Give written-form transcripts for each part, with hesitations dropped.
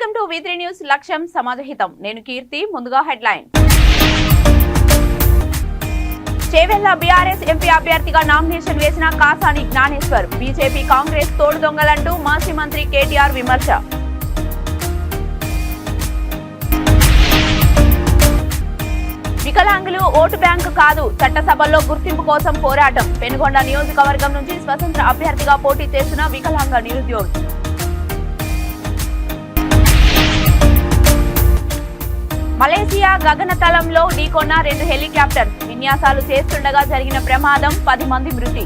Welcome to V3 news లక్ష్యం సమాజహితం నేను కీర్తి ముందుగా హెడ్లైన్ చేవెళ్ల బీఆర్ఎస్ ఎంపీ అభ్యర్థిగా నామినేషన్ వేసిన కాసాని జ్ఞానేశ్వర్ బీజేపీ కాంగ్రెస్ తోడు దొంగలంటూ మాజీ మంత్రి కేటీఆర్ విమర్శ వికలాంగులు ఓటు బ్యాంకు కాదు చట్టసభల్లో గుర్తింపు కోసం పోరాటం పెనుగొండ నియోజకవర్గం నుంచి స్వతంత్ర అభ్యర్థిగా పోటీ చేసిన వికలాంగ నిరుద్యోగి మలేసియా గగనతలంలో ఢీకొన్న 2 హెలికాప్టర్ విన్యాసాలు చేస్తుండగా జరిగిన ప్రమాదం 10 మంది మృతి.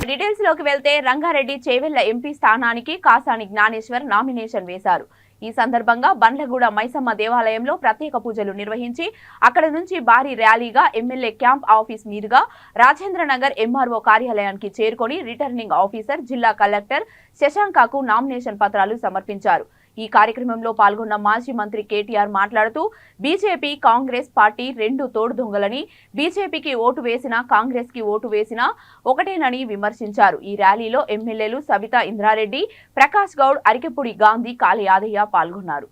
డీటెయిల్స్ లోకి వెళ్తే రంగారెడ్డి చేవెళ్ల ఎంపీ స్థానానికి కాసాని జ్ఞానేశ్వర్ నామినేషన్ వేశారు. ఈ సందర్భంగా బండ్లగూడ మైసమ్మ దేవాలయంలో ప్రత్యేక పూజలు నిర్వహించి అక్కడ నుంచి భారీ ర్యాలీగా ఎమ్మెల్యే క్యాంప్ ఆఫీస్ మీదుగా రాజేంద్రనగర్ ఎంఆర్ఓ కార్యాలయానికి చేరుకొని రిటర్నింగ్ ఆఫీసర్ జిల్లా కలెక్టర్ శశాంకకు నామినేషన్ పత్రాలు సమర్పించారు. ఈ కార్యక్రమంలో పాల్గొన్న మాజీ మంత్రి కేటీఆర్ మాట్లాడుతూ బీజేపీ కాంగ్రెస్ పార్టీ 2 తోడు దొంగలని బీజేపీకి ఓటు వేసినా కాంగ్రెస్ కి ఓటు వేసినా ఒకటేనని విమర్శించారు. ఈ ర్యాలీలో ఎమ్మెల్యేలు సవితా ఇంద్రారెడ్డి, ప్రకాష్ గౌడ్, అరికెపుడి గాంధీ, కాళీ యాదయ్య పాల్గొన్నారు.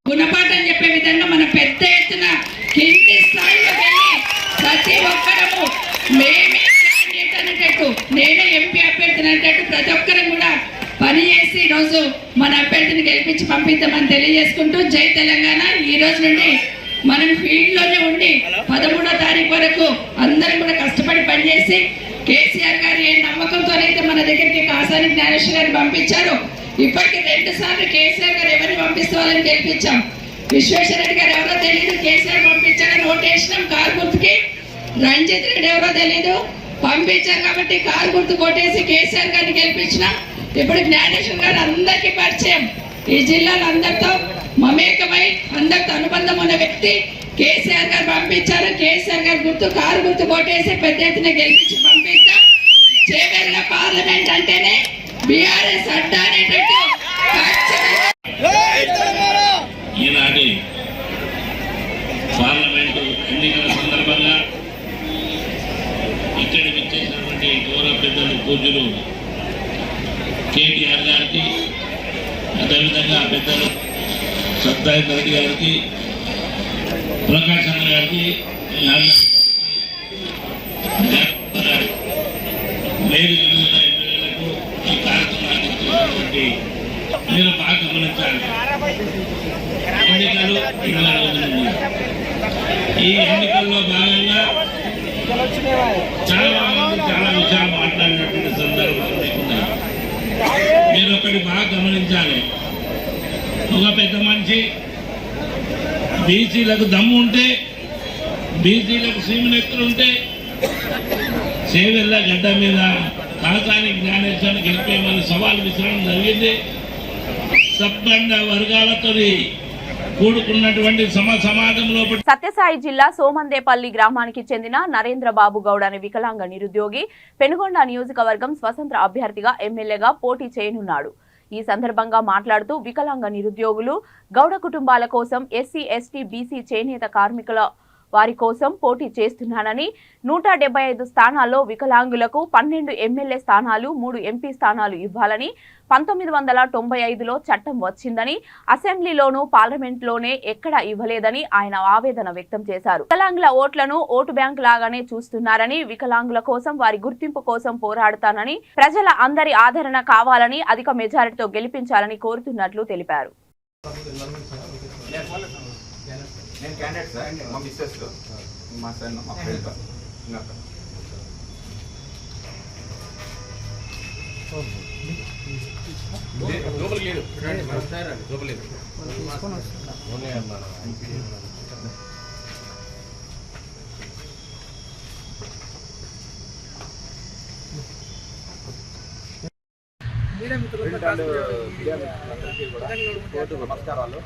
గుణపాఠం చెప్పే విధంగా మన పెద్ద ఎత్తున కింది స్థాయిలో వెళ్ళి ప్రతి ఒక్కరము మేమే క్యాండిడేట్ అనేటట్టు నేనే ఎంపీ అభ్యర్థిని అనేటట్టు ప్రతి ఒక్కరు కూడా పనిచేసి ఈరోజు మన అభ్యర్థిని గెలిపించి పంపిద్దామని తెలియజేసుకుంటూ జై తెలంగాణ. ఈ రోజు నుండి మనం ఫీల్డ్ లోనే ఉండి 13వ తారీఖు వరకు అందరం కూడా కష్టపడి పనిచేసి కేసీఆర్ గారు ఏ నమ్మకంతోనైతే మన దగ్గరికి కాసాని జ్ఞానేశ్వర్ గారిని పంపించారు. ఇప్పటికి 2 సార్లు కేసీఆర్ గారు ఎవరిని పంపిస్తామని గెలిపించాం. విశ్వేశ్వరరెడ్డి గారు ఎవరో తెలియదు, కేసీఆర్ పంపించాడని ఓటు వేసినాం. కారు గుర్తుకి రంజిత్ రెడ్డి ఎవరో తెలీదు, పంపించాం కాబట్టి కారు గుర్తు కొట్టేసి కేసీఆర్ గారిని గెలిపించినాం. ఇప్పుడు జ్ఞానేశ్వర్ గారు అందరికీ పరిచయం, ఈ జిల్లాలో అందరితో మమేకమై అందరితో అనుబంధం ఉన్న వ్యక్తి. కేసీఆర్ గారు పంపించారు, కేసీఆర్ గారు గుర్తు కారు గుర్తు కొట్టేసి పెద్ద ఎత్తున గెలిపించి పంపిస్తాం. చేవెళ్ల పార్లమెంట్ అంటేనే బీఆర్ఎస్ అడ్డా అనేటట్టు ఈనాటి పార్లమెంటు ఎన్నికల సందర్భంగా ఇక్కడికి వచ్చేసినటువంటి గౌరవ పెద్దలు పూజ్యులు కేటీఆర్ గారికి, అదేవిధంగా పెద్దలు సత్తాయింద్ర రెడ్డి గారికి, ప్రకాష్ అన్న గారికి, ఎమ్మెల్యేలకు ఈ కార్యక్రమాన్ని చేసినటువంటి మీరు బాగా గమనించాలి. ఎన్నికలు 20 రోజులు. ఈ ఎన్నికల్లో భాగంగా చాలా మంది చాలా విషయాలు మాట్లాడినటువంటి సందర్భాలు ఉన్నాయి. మీరు ఒకటి బాగా గమనించాలి. ఒక పెద్ద మనిషి బీసీలకు దమ్ము ఉంటే, బీసీలకు సీమనెత్తులుంటే చేవెళ్ల గడ్డ మీద కాసాని జ్ఞానేశ్వర్ గెలిపేమని సవాల్ విసరడం జరిగింది. సబ్బండ వర్గాలతో కూడుకున్నటువంటి సమాజంలో సత్యసాయి జిల్లా సోమందేపల్లి గ్రామానికి చెందిన నరేంద్రబాబు గౌడ్ అనే వికలాంగ నిరుద్యోగి పెనుగొండ నియోజకవర్గం స్వతంత్ర అభ్యర్థిగా ఎమ్మెల్యేగా పోటీ చేయనున్నాడు. ఈ సందర్భంగా మాట్లాడుతూ వికలాంగ నిరుద్యోగులు గౌడ కుటుంబాల కోసం ఎస్సీ, ఎస్టీ, బీసీ చేనేత కార్మికుల వారి కోసం పోటీ చేస్తున్నానని 175 స్థానాల్లో వికలాంగులకు 12 ఎమ్మెల్యే స్థానాలు, 3 ఎంపీ స్థానాలు ఇవ్వాలని 1995లో చట్టం వచ్చిందని, అసెంబ్లీలోనూ పార్లమెంట్లోనే ఎక్కడా ఇవ్వలేదని ఆయన ఆవేదన వ్యక్తం చేశారు. వికలాంగుల ఓట్లను ఓటు బ్యాంక్ లాగానే చూస్తున్నారని, వికలాంగుల కోసం వారి గుర్తింపు కోసం పోరాడతానని, ప్రజల అందరి ఆదరణ కావాలని, అధిక మెజారిటీతో గెలిపించాలని కోరుతున్నట్లు తెలిపారు. నేను క్యాండిడేట్ సార్, మా మిస్సెస్, మా సన్, మా ఫ్రెండ్. ఇంకా నమస్కారాలు.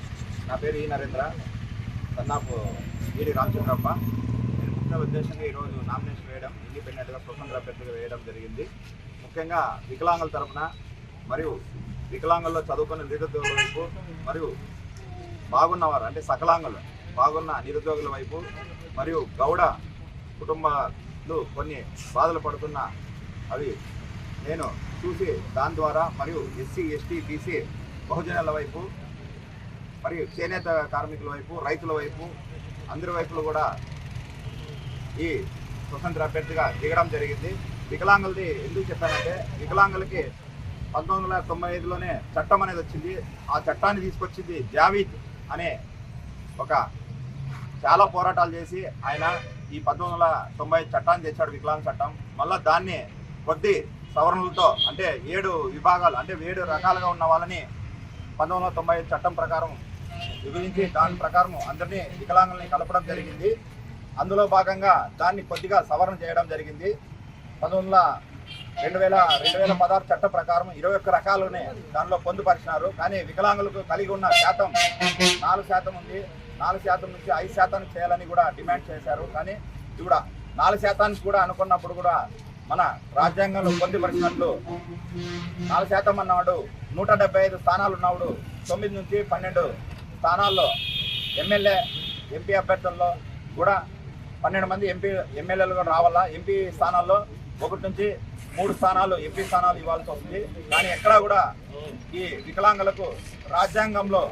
నా పేరు ఈ నరేంద్ర, సన్నాపు ఈడి రామచంద్రప్ప. నేను ముఖ్య ఉద్దేశంగా ఈరోజు నామినేషన్ వేయడం, ఇండిపెండెంట్గా స్వతంత్ర అభ్యర్థిగా వేయడం జరిగింది. ముఖ్యంగా వికలాంగుల తరఫున మరియు వికలాంగుల్లో చదువుకున్న నిరుద్యోగుల వైపు మరియు బాగున్నవారు అంటే సకలాంగులు బాగున్న నిరుద్యోగుల వైపు మరియు గౌడ కుటుంబాలు కొన్ని బాధలు పడుతున్న అవి నేను చూసి దాని ద్వారా మరియు ఎస్సీ ఎస్టీ బీసీ బహుజనుల వైపు మరియు చేనేత కార్మికుల వైపు రైతుల వైపు అందరి వైపులు కూడా ఈ స్వతంత్ర అభ్యర్థిగా దిగడం జరిగింది. వికలాంగులది ఎందుకు చెప్పానంటే వికలాంగులకి 1995లోనే చట్టం అనేది వచ్చింది. ఆ చట్టాన్ని తీసుకొచ్చింది జావీద్ అనే ఒక చాలా పోరాటాలు చేసి ఆయన ఈ 1990 చట్టాన్ని తెచ్చాడు, వికలాంగ చట్టం. మళ్ళీ దాన్ని కొద్ది సవరణలతో అంటే 7 విభాగాలు అంటే 7 రకాలుగా ఉన్న వాళ్ళని 1990 చట్టం ప్రకారం విభజించి దాని ప్రకారం అందరినీ వికలాంగుల్ని కలపడం జరిగింది. అందులో భాగంగా దాన్ని కొద్దిగా సవరణ చేయడం జరిగింది. 2016 చట్టం ప్రకారం 21 రకాలునే దానిలో పొందుపరిచినారు. కానీ వికలాంగులకు కలిగి ఉన్న శాతం 4% ఉంది. 4% నుంచి 5% చేయాలని కూడా డిమాండ్ చేశారు. కానీ ఇప్పుడు 4% కూడా అనుకున్నప్పుడు కూడా మన రాజ్యాంగంలో పొందుపరిచినట్లు 4% అన్నవాడు 175 స్థానాలు ఉన్నవాడు 9 నుంచి 12 స్థానాల్లో ఎమ్మెల్యే ఎంపీ అభ్యర్థుల్లో కూడా 12 మంది ఎమ్మెల్యేలు కూడా రావాలా. ఎంపీ స్థానాల్లో 1 నుంచి 3 స్థానాలు ఎంపీ స్థానాలు ఇవ్వాల్సి వస్తుంది. కానీ ఎక్కడా కూడా ఈ వికలాంగులకు రాజ్యాంగంలో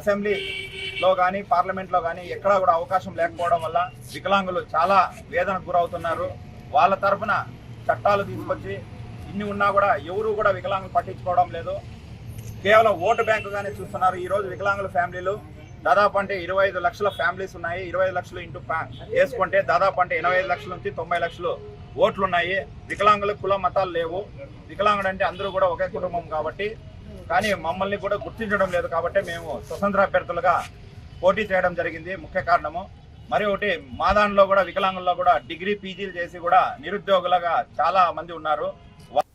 అసెంబ్లీలో కానీ పార్లమెంట్లో కానీ ఎక్కడా కూడా అవకాశం లేకపోవడం వల్ల వికలాంగులు చాలా వేదనకు గురవుతున్నారు. వాళ్ళ తరఫున చట్టాలు తీసుకొచ్చి ఇన్ని ఉన్నా కూడా ఎవరు కూడా వికలాంగులు పట్టించుకోవడం లేదు. కేవలం ఓటు బ్యాంకుగానే చూస్తున్నారు. ఈరోజు వికలాంగుల ఫ్యామిలీలు దాదాపు అంటే 25 లక్షల ఫ్యామిలీస్ ఉన్నాయి. 25 లక్షలు ఇంటూ వేసుకుంటే దాదాపు అంటే 85 లక్షల నుంచి 90 లక్షలు ఓట్లు ఉన్నాయి. వికలాంగులకు కుల మతాలు లేవు. వికలాంగుడు అంటే అందరూ కూడా ఒకే కుటుంబం కాబట్టి, కానీ మమ్మల్ని కూడా గుర్తించడం లేదు కాబట్టి మేము స్వతంత్ర అభ్యర్థులుగా పోటీ చేయడం జరిగింది. ముఖ్య కారణము మరి ఒకటి మా దానిలో కూడా వికలాంగుల్లో కూడా డిగ్రీ పీజీలు చేసి కూడా నిరుద్యోగులుగా చాలా మంది ఉన్నారు.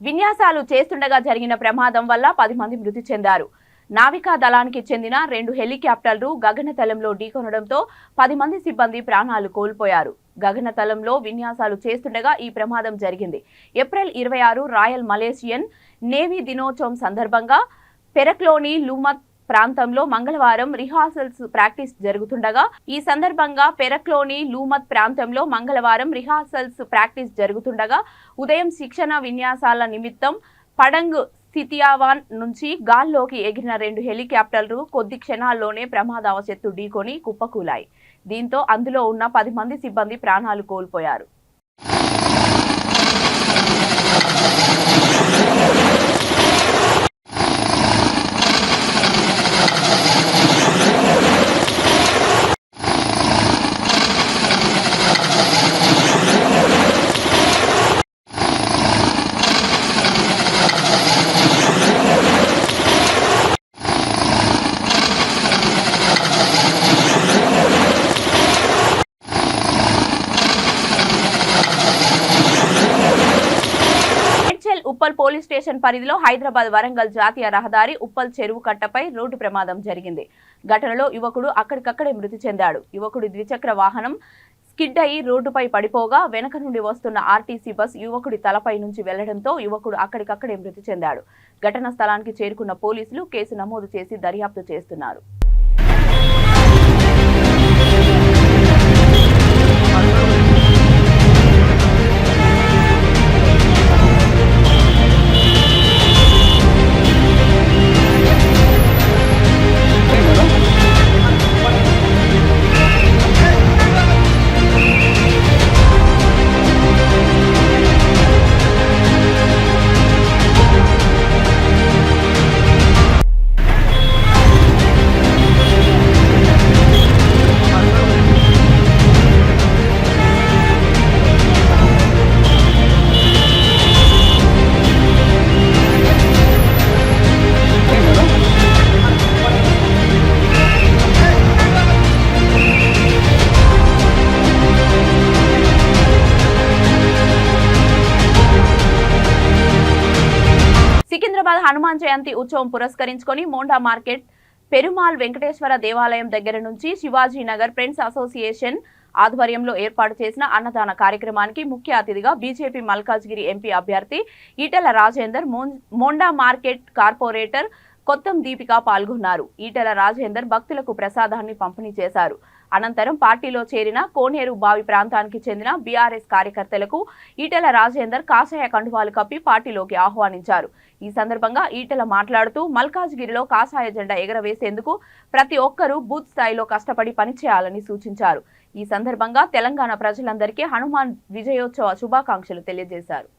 విన్యాసాలు చేస్తుండగా జరిగిన ప్రమాదం వల్ల 10 మంది మృతి చెందారు. నావికా దళానికి చెందిన 2 హెలికాప్టర్లు గగనతలంలో ఢీకొనడంతో 10 మంది సిబ్బంది ప్రాణాలు కోల్పోయారు. గగనతలంలో విన్యాసాలు చేస్తుండగా ఈ ప్రమాదం జరిగింది. ఏప్రిల్ 26 రాయల్ మలేషియన్ నేవీ దినోత్సవం సందర్భంగా పెరక్లోని లూమత్ ప్రాంతంలో మంగళవారం రిహార్సల్స్ ప్రాక్టీస్ జరుగుతుండగా ఈ సందర్భంగా పెరక్లోని లూమత్ ప్రాంతంలో మంగళవారం రిహార్సల్స్ ప్రాక్టీస్ జరుగుతుండగా ఉదయం శిక్షణ విన్యాసాల నిమిత్తం పడంగ్ సితియావాన్ నుంచి గాల్లోకి ఎగిరిన 2 హెలికాప్టర్లు కొద్ది క్షణాల్లోనే ప్రమాదవశత్తు ఢీకొని కుప్పకూలాయి. దీంతో అందులో ఉన్న 10 మంది సిబ్బంది ప్రాణాలు కోల్పోయారు. ఉప్పల్ పోలీస్ స్టేషన్ పరిధిలో హైదరాబాద్ వరంగల్ జాతీయ రహదారి ఉప్పల్ చెరువు కట్టపై రోడ్డు ప్రమాదం జరిగింది. ఘటనలో యువకుడు అక్కడికక్కడే మృతి చెందాడు. యువకుడి ద్విచక్ర వాహనం స్కిడ్ అయి రోడ్డుపై పడిపోగా వెనక నుండి వస్తున్న ఆర్టీసీ బస్ యువకుడి తలపై నుంచి వెళ్లడంతో యువకుడు అక్కడికక్కడే మృతి చెందాడు. ఘటనా స్థలానికి చేరుకున్న పోలీసులు కేసు నమోదు చేసి దర్యాప్తు చేస్తున్నారు. హనుమాన్ జయంతి ఉత్సవం పురస్కరించుకొని మోండా మార్కెట్ పెరుమాల్ వెంకటేశ్వర దేవాలయం దగ్గర నుంచి శివాజీనగర్ ఫ్రెండ్స్ అసోసియేషన్ ఆధ్వర్యంలో ఏర్పాటు చేసిన అన్నదాన కార్యక్రమానికి ముఖ్య అతిథిగా బీజేపీ మల్కాజ్గిరి ఎంపీ అభ్యర్థి ఈటెల రాజేందర్, మోండా మార్కెట్ కార్పొరేటర్ కొత్తం దీపిక పాల్గొన్నారు. ఈటెల రాజేందర్ భక్తులకు ప్రసాదాన్ని పంపిణీ చేశారు. అనంతరం పార్టీలో చేరిన కోనేరు బావి ప్రాంతానికి చెందిన బీఆర్ఎస్ కార్యకర్తలకు ఈటెల రాజేందర్ కాషాయ కండువాలు కప్పి పార్టీలోకి ఆహ్వానించారు. ఈ సందర్భంగా ఈటెల మాట్లాడుతూ మల్కాజ్గిరిలో కాషాయ జెండా ఎగరవేసేందుకు ప్రతి ఒక్కరూ బూత్ స్థాయిలో కష్టపడి పనిచేయాలని సూచించారు. ఈ సందర్భంగా తెలంగాణ ప్రజలందరికీ హనుమాన్ విజయోత్సవ శుభాకాంక్షలు తెలియజేశారు.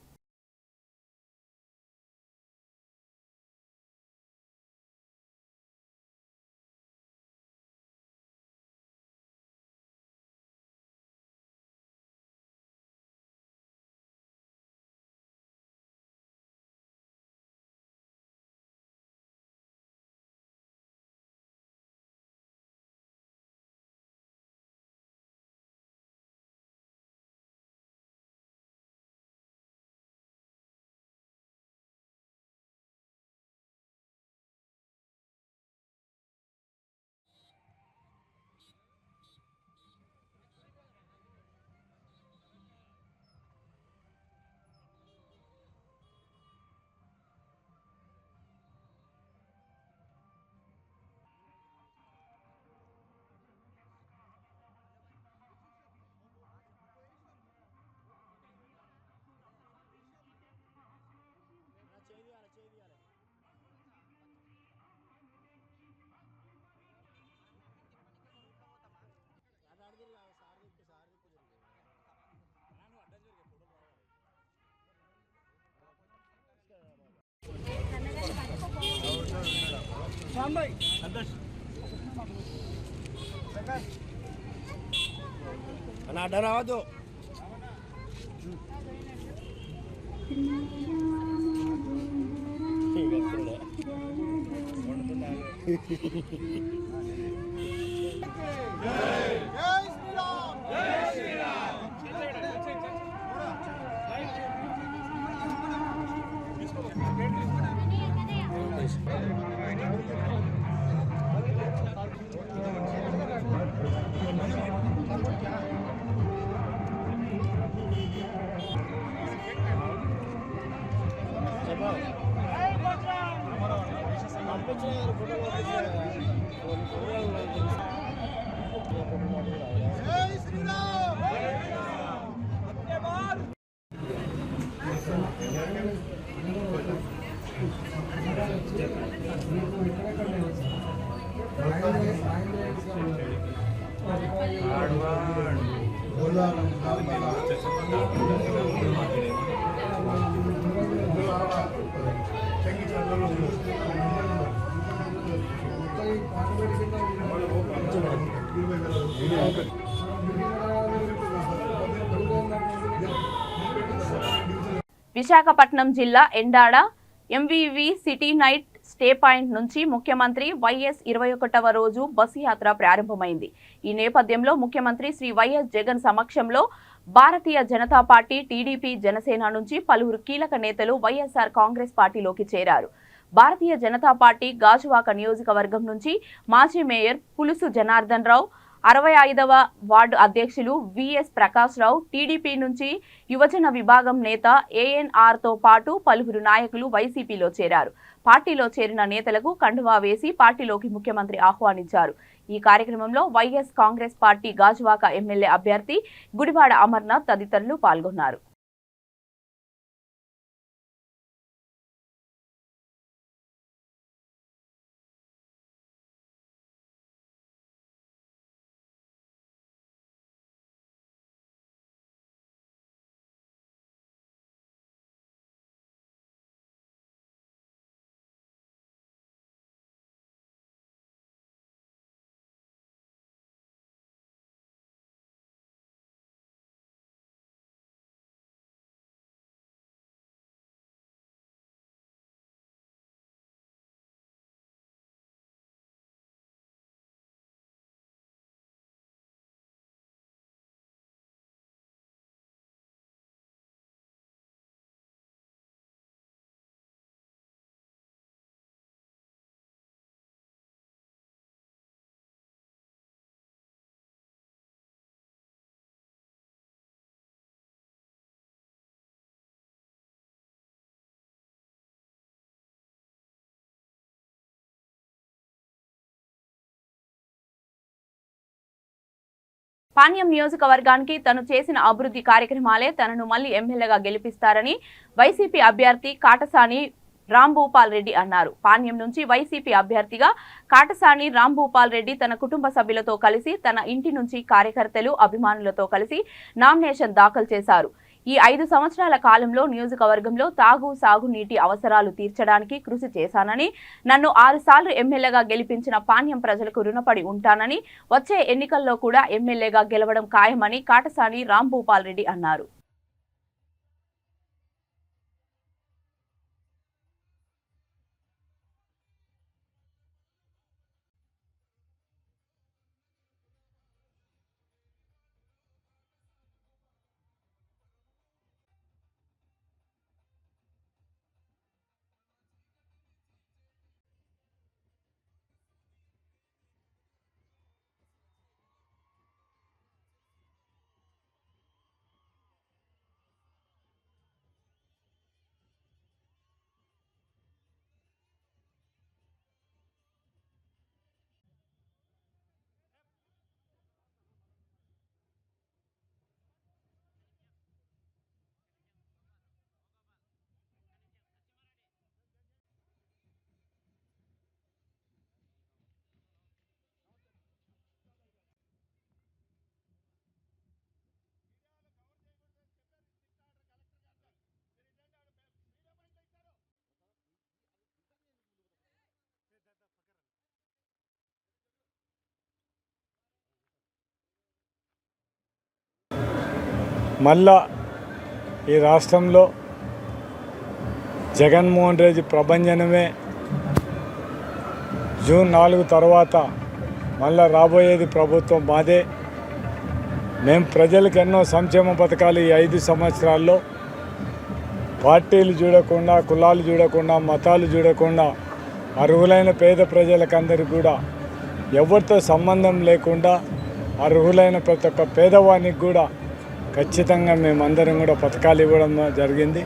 అన్నా అడ్డ రావద్దు. విశాఖపట్నం జిల్లా Endada MVV city night stay point నుంచి ముఖ్యమంత్రి వైఎస్ 21వ రోజు బస్సు యాత్ర ప్రారంభమైంది. ఈ నేపథ్యంలో ముఖ్యమంత్రి శ్రీ వైఎస్ జగన్ సమక్షంలో భారతీయ జనతా పార్టీ, టీడీపీ, జనసేన నుంచి పలువురు కీలక నేతలు వైఎస్ఆర్ కాంగ్రెస్ పార్టీలోకి చేరారు. భారతీయ జనతా పార్టీ గాజువాక నియోజకవర్గం నుంచి మాజీ మేయర్ పులుసు జనార్దన్ రావు, 65వ వార్డు అధ్యక్షులు విఎస్ ప్రకాష్ రావు, టీడీపీ నుంచి యువజన విభాగం నేత ఏఎన్ఆర్తో పాటు పలువురు నాయకులు వైసీపీలో చేరారు. పార్టీలో చేరిన నేతలకు కండువా వేసి పార్టీలోకి ముఖ్యమంత్రి ఆహ్వానించారు. ఈ కార్యక్రమంలో YS Congress party Gajuwaka MLA అభ్యర్థి గుడివాడ అమర్నాథ్ తదితరులు పాల్గొన్నారు. పాణ్యం నియోజకవర్గానికి తను చేసిన అభివృద్ధి కార్యక్రమాలే తనను మళ్లీ ఎమ్మెల్యేగా గెలిపిస్తారని వైసీపీ అభ్యర్థి కాటసాని రాంభూపాల్ రెడ్డి అన్నారు. పాణ్యం నుంచి వైసీపీ అభ్యర్థిగా కాటసాని రాంభూపాల్ రెడ్డి తన కుటుంబ సభ్యులతో కలిసి తన ఇంటి నుంచి కార్యకర్తలు, అభిమానులతో కలిసి నామినేషన్ దాఖలు చేశారు. ఈ 5 సంవత్సరాల కాలంలో నియోజకవర్గంలో సాగునీటి అవసరాలు తీర్చడానికి కృషి చేశానని, నన్ను 6 సార్లు ఎమ్మెల్యేగా గెలిపించిన పాణ్యం ప్రజలకు రుణపడి ఉంటానని, వచ్చే ఎన్నికల్లో కూడా ఎమ్మెల్యేగా గెలవడం ఖాయమని కాటసాని రాంభూపాల్ రెడ్డి అన్నారు. మళ్ళా ఈ రాష్ట్రంలో జగన్మోహన్ రెడ్డి ప్రభంజనమే. జూన్ 4 తర్వాత మళ్ళా రాబోయేది ప్రభుత్వం మాదే. మేము ప్రజలకు ఎన్నో సంక్షేమ పథకాలు ఈ 5 సంవత్సరాల్లో పార్టీలు చూడకుండా, కులాలు చూడకుండా, మతాలు చూడకుండా అర్హులైన పేద ప్రజలకందరికీ కూడా ఎవరితో సంబంధం లేకుండా అర్హులైన ప్రతి ఒక్క పేదవానికి కూడా ఖచ్చితంగా మేమందరం కూడా పథకాలు ఇవ్వడం జరిగింది.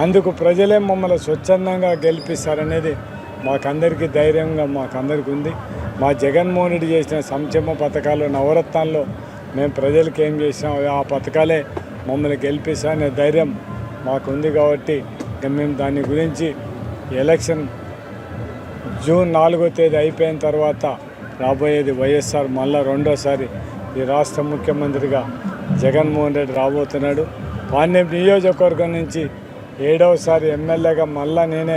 అందుకు ప్రజలే మమ్మల్ని స్వచ్ఛందంగా గెలిపిస్తారనేది మాకందరికీ ధైర్యంగా మాకందరికీ ఉంది. మా జగన్మోహన్ రెడ్డి చేసిన సంక్షేమ పథకాలు, నవరత్నాల్లో మేము ప్రజలకు ఏం చేసినాం ఆ పథకాలే మమ్మల్ని గెలిపిస్తారనే ధైర్యం మాకుంది. కాబట్టి మేము దాని గురించి ఎలక్షన్ జూన్ 4వ తేదీ అయిపోయిన తర్వాత రాబోయేది వైఎస్ఆర్ మళ్ళా రెండోసారి ఈ రాష్ట్ర ముఖ్యమంత్రిగా జగన్మోహన్ రెడ్డి రాబోతున్నాడు. పాణ్యం నియోజకవర్గం నుంచి 7వసారి ఎమ్మెల్యేగా మళ్ళా నేనే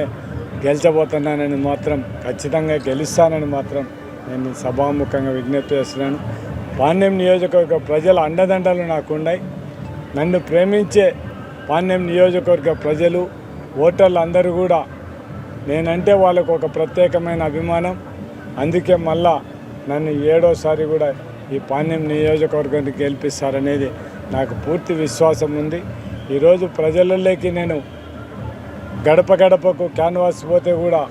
గెలిచబోతున్నానని మాత్రం, ఖచ్చితంగా గెలుస్తానని మాత్రం నేను సభాముఖంగా విజ్ఞప్తి చేస్తున్నాను. పాణ్యం నియోజకవర్గ ప్రజల అండదండలు నాకున్నాయి. నన్ను ప్రేమించే పాణ్యం నియోజకవర్గ ప్రజలు, ఓటర్లు అందరూ కూడా నేనంటే వాళ్ళకు ఒక ప్రత్యేకమైన అభిమానం. అందుకే మళ్ళా నన్ను 7వసారి కూడా ఈ పాణ్యం నియోజకవర్గాన్ని గెలిపిస్తారనేది నాకు పూర్తి విశ్వాసం ఉంది. ఈరోజు ప్రజలలోకి నేను గడప గడపకు క్యాన్వాస్ పోతే కూడా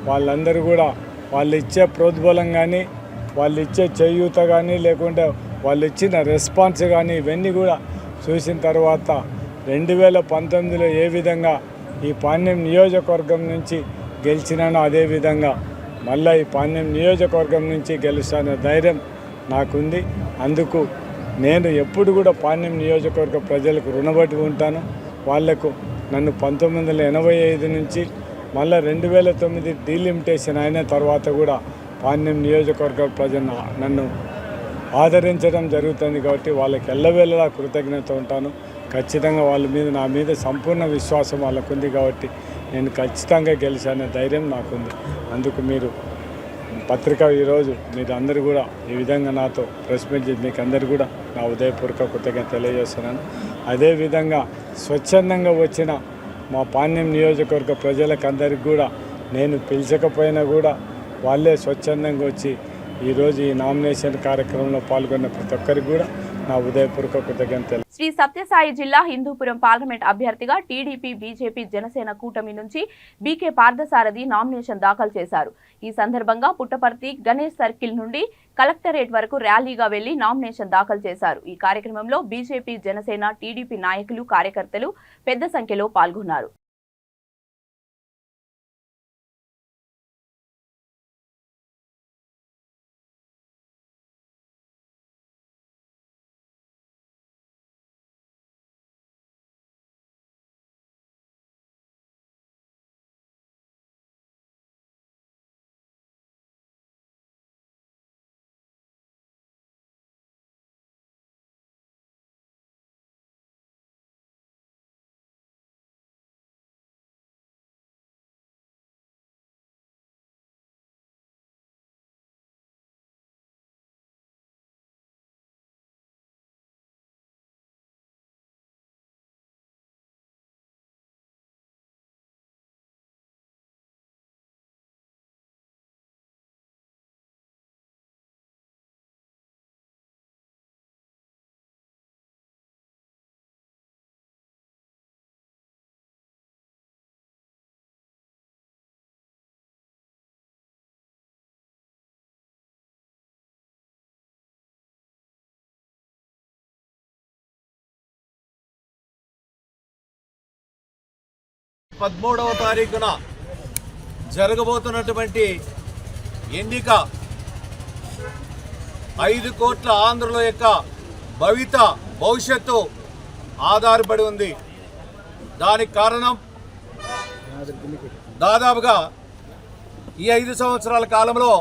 వాళ్ళందరూ కూడా వాళ్ళు ఇచ్చే ప్రోద్బలం కానీ, వాళ్ళు ఇచ్చే చేయూత కానీ, లేకుంటే వాళ్ళు ఇచ్చిన రెస్పాన్స్ కానీ ఇవన్నీ కూడా చూసిన తర్వాత 2019లో ఏ విధంగా ఈ పాణ్యం నియోజకవర్గం నుంచి గెలిచినానో అదేవిధంగా మళ్ళీ ఈ పాణ్యం నియోజకవర్గం నుంచి గెలుస్తానే ధైర్యం నాకుంది. అందుకు నేను ఎప్పుడు కూడా పాణ్యం నియోజకవర్గ ప్రజలకు రుణపడి ఉంటాను. వాళ్లకు నన్ను 1985 నుంచి మళ్ళీ 2009 డీలిమిటేషన్ అయిన తర్వాత కూడా పాణ్యం నియోజకవర్గ ప్రజలు నన్ను ఆదరించడం జరుగుతుంది. కాబట్టి వాళ్ళకి ఎల్లవేళలా కృతజ్ఞత ఉంటాను. ఖచ్చితంగా వాళ్ళ మీద, నా మీద సంపూర్ణ విశ్వాసం వాళ్ళకుంది. కాబట్టి నేను ఖచ్చితంగా గెలిచానే ధైర్యం నాకుంది. అందుకు మీరు పత్రిక ఈరోజు మీరు అందరూ కూడా ఈ విధంగా నాతో ప్రెస్ మీట్ చేసి మీకు అందరూ కూడా నా ఉదయపూర్వక కృతజ్ఞత తెలియజేస్తున్నాను. అదేవిధంగా స్వచ్ఛందంగా వచ్చిన మా పాణ్యం నియోజకవర్గ ప్రజలకు అందరికీ కూడా నేను పిలిచకపోయినా కూడా వాళ్ళే స్వచ్ఛందంగా వచ్చి ఈరోజు ఈ నామినేషన్ కార్యక్రమంలో పాల్గొన్న ప్రతి ఒక్కరికి కూడా నా ఉదయపూర్వక కృతజ్ఞతలు. శ్రీ సత్యసాయి జిల్లా హిందూపురం పార్లమెంట్ అభ్యర్థిగా టీడీపీ, బీజేపీ, జనసేన కూటమి నుంచి బీకే పార్థసారథి నామినేషన్ దాఖలు చేశారు. ఈ సందర్భంగా పుట్టపర్తి గణేష్ సర్కిల్ నుండి కలెక్టరేట్ వరకు ర్యాలీగా వెళ్లి నామినేషన్ దాఖలు చేశారు. ఈ కార్యక్రమంలో బీజేపీ, జనసేన, టీడీపీ నాయకులు, కార్యకర్తలు పెద్ద సంఖ్యలో పాల్గొన్నారు. 13వ తారీఖున జరగబోతున్నటువంటి ఎన్నిక 5 కోట్ల ఆంధ్రుల యొక్క భవిష్యత్తు ఆధారపడి ఉంది. దానికి కారణం దాదాపుగా ఈ 5 సంవత్సరాల కాలంలో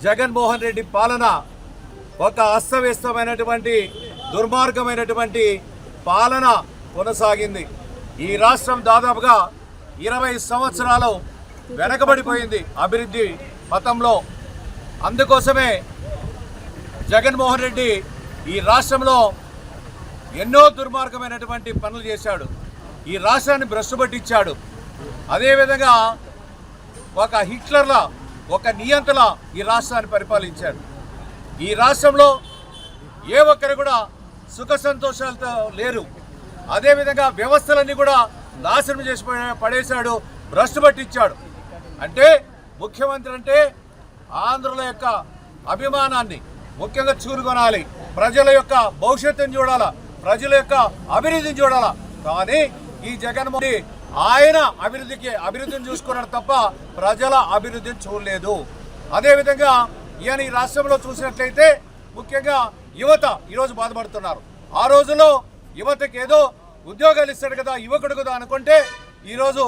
జగన్మోహన్ రెడ్డి పాలన ఒక అస్తవ్యస్తమైనటువంటి దుర్మార్గమైనటువంటి పాలన కొనసాగింది. ఈ రాష్ట్రం దాదాపుగా 20 సంవత్సరాలు వెనకబడిపోయింది అభివృద్ధి పథంలో. అందుకోసమే జగన్మోహన్ రెడ్డి ఈ రాష్ట్రంలో ఎన్నో దుర్మార్గమైనటువంటి పనులు చేశాడు. ఈ రాష్ట్రాన్ని భ్రష్టు పట్టించాడు. అదేవిధంగా ఒక హిట్లర్లా, ఒక నియంతలా ఈ రాష్ట్రాన్ని పరిపాలించాడు. ఈ రాష్ట్రంలో ఏ ఒక్కరు కూడా సుఖ సంతోషాలతో లేరు. అదేవిధంగా వ్యవస్థలన్నీ కూడా నాశనం చేసి పడేశాడు, భ్రష్టు పట్టించాడు. అంటే ముఖ్యమంత్రి అంటే ఆంధ్రుల యొక్క అభిమానాన్ని ముఖ్యంగా చూరుకొనాలి, ప్రజల యొక్క భవిష్యత్తుని చూడాలా, ప్రజల యొక్క అభివృద్ధిని చూడాలా. కానీ ఈ జగన్మోహన్ ఆయన అభివృద్ధిని చూసుకున్నాడు తప్ప ప్రజల అభివృద్ధిని చూడలేదు. అదేవిధంగా ఈయన ఈ రాష్ట్రంలో చూసినట్లయితే ముఖ్యంగా యువత ఈరోజు బాధపడుతున్నారు. ఆ రోజుల్లో యువతకి ఏదో ఉద్యోగాలు ఇస్తాడు కదా, యువకుడు కదా అనుకుంటే ఈరోజు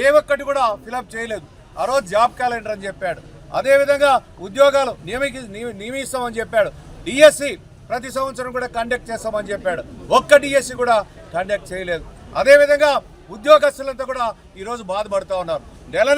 ఏ ఒక్కటి కూడా ఫిలప్ చేయలేదు. ఆ రోజు జాబ్ క్యాలెండర్ అని చెప్పాడు. అదేవిధంగా ఉద్యోగాలు నియమిస్తామని చెప్పాడు. డిఎస్సి ప్రతి సంవత్సరం కూడా కండక్ట్ చేస్తామని చెప్పాడు. ఒక్క డిఎస్సి కూడా కండక్ట్ చేయలేదు. అదేవిధంగా ఉద్యోగస్తులంతా కూడా ఈరోజు బాధపడుతూ ఉన్నారు. నెల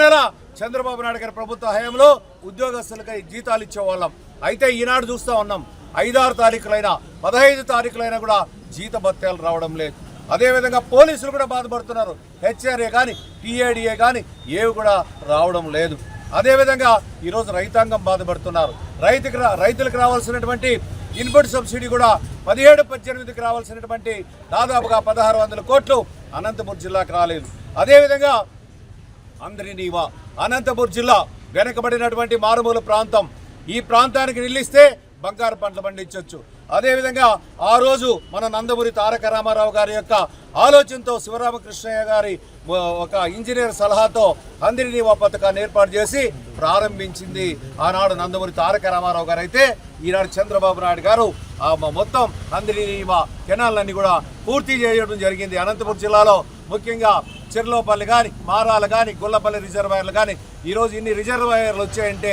చంద్రబాబు నాయుడు గారి ప్రభుత్వ హయాంలో ఉద్యోగస్తులకి జీతాలు ఇచ్చేవాళ్ళం. అయితే ఈనాడు చూస్తూ ఉన్నాం 5-6 తారీఖులైనా 15 తారీఖులైనా కూడా జీత భత్యాలు రావడం లేదు. అదేవిధంగా పోలీసులు కూడా బాధపడుతున్నారు. హెచ్ఆర్ఏ కానీ టీఏడిఏ కానీ ఏవి కూడా రావడం లేదు. అదేవిధంగా ఈరోజు రైతాంగం బాధపడుతున్నారు. రైతులకు రావాల్సినటువంటి ఇన్పుట్ సబ్సిడీ కూడా 17-18కి రావాల్సినటువంటి దాదాపుగా 1600 కోట్లు అనంతపురం జిల్లాకు రాలేదు. అదేవిధంగా అందరినీవా అనంతపురం జిల్లా వెనకబడినటువంటి మారుమూల ప్రాంతం. ఈ ప్రాంతానికి నిలిస్తే బంగారు పంటలు పండించవచ్చు. అదేవిధంగా ఆ రోజు మన నందమూరి తారక రామారావు గారి యొక్క ఆలోచనతో శివరామకృష్ణయ్య గారి ఒక ఇంజనీర్ సలహాతో అందరినీవా పథకాన్ని ఏర్పాటు చేసి ప్రారంభించింది ఆనాడు నందమూరి తారక రామారావు గారు. అయితే ఈనాడు చంద్రబాబు నాయుడు గారు మొత్తం అందరినీవా కెనాలన్నీ కూడా పూర్తి చేయడం జరిగింది. అనంతపురం జిల్లాలో ముఖ్యంగా చెర్లోపల్లి కానీ, మారాలు కానీ, గొల్లపల్లి రిజర్వాయర్లు కానీ ఈరోజు ఇన్ని రిజర్వాయర్లు వచ్చాయంటే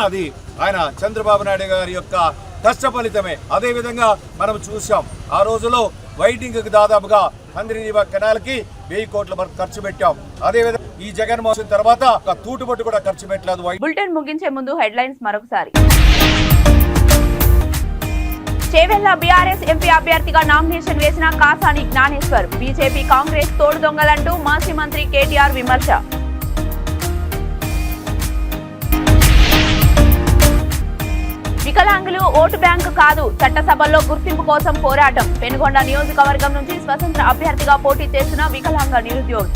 అది ఆయన చంద్రబాబు నాయుడు గారి యొక్క కష్ట ఫలితమే. అదేవిధంగా మనం చూసాం ఆ రోజులో వైడింగ్కి దాదాపుగా అందరినీవా కెనాల్కి 1000 కోట్ల ఖర్చు పెట్టాం. అదేవిధంగా ఈ జగన్మోహన్ తర్వాత ఒక తూటుబట్టు కూడా ఖర్చు పెట్టలేదు. బులెటిన్ ముగించే ముందు హెడ్లైన్స్ మరొకసారి. చేవెళ్ల బీఆర్ఎస్ ఎంపీ అభ్యర్థిగా నామినేషన్ వేసిన కాసాని జ్ఞానేశ్వర్. బీజేపీ కాంగ్రెస్ తోడు దొంగలంటూ మాజీ మంత్రి కేటీఆర్ విమర్శ. వికలాంగులు ఓటు బ్యాంకు కాదు, చట్టసభల్లో గుర్తింపు కోసం పోరాటం. పెనుగొండ నియోజకవర్గం నుంచి స్వతంత్ర అభ్యర్థిగా పోటీ చేసిన వికలాంగ నిరుద్యోగి.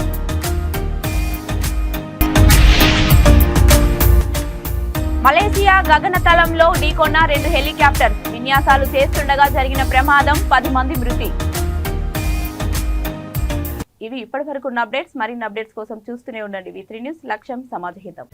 మలేసియా గగనతలంలో ఢీకొన్న 2 హెలికాప్టర్స్. విన్యాసాలు చేస్తుండగా జరిగిన ప్రమాదం, 10 మంది మృతి. ఇవి ఇప్పటివరకు ఉన్న అప్డేట్స్. మరిన్ని అప్డేట్స్ కోసం చూస్తూనే ఉండండి V3 న్యూస్. లక్ష్యం సమాజహితం.